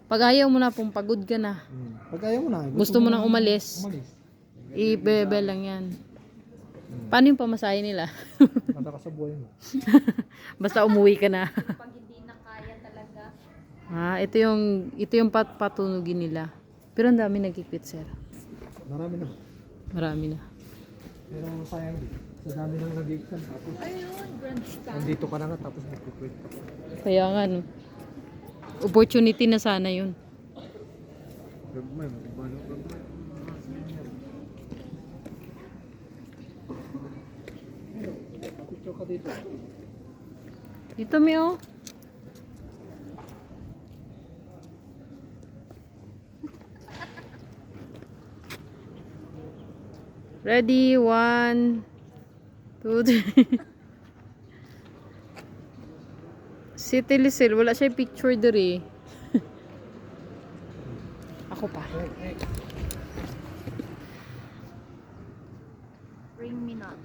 Pag ayaw mo na, pong pagod ka na. Pag ayaw mo na. Gusto mo nang umalis. I-bebe lang yan. Paano yung pamasahe nila? Nanda ka sa buhay mo. Basta umuwi ka na. Pag hindi na kaya talaga. Ito yung patunugin nila. Pero ang dami nagkikit, sir. Marami na. Marami na. Pero sayang din. Sa dami nang nag-iikan. Tapos, Ayun, grand stand. nandito ka na nga tapos mag-quit. Kaya nga, no. Opportunity na sana yun. Gagmay, magkabalo gagmay. Picture ka dito. Dito, Mio. Ready? 1, 2, 3. Si Telecel, wala siya picture diri. Ako pa. Bring me not.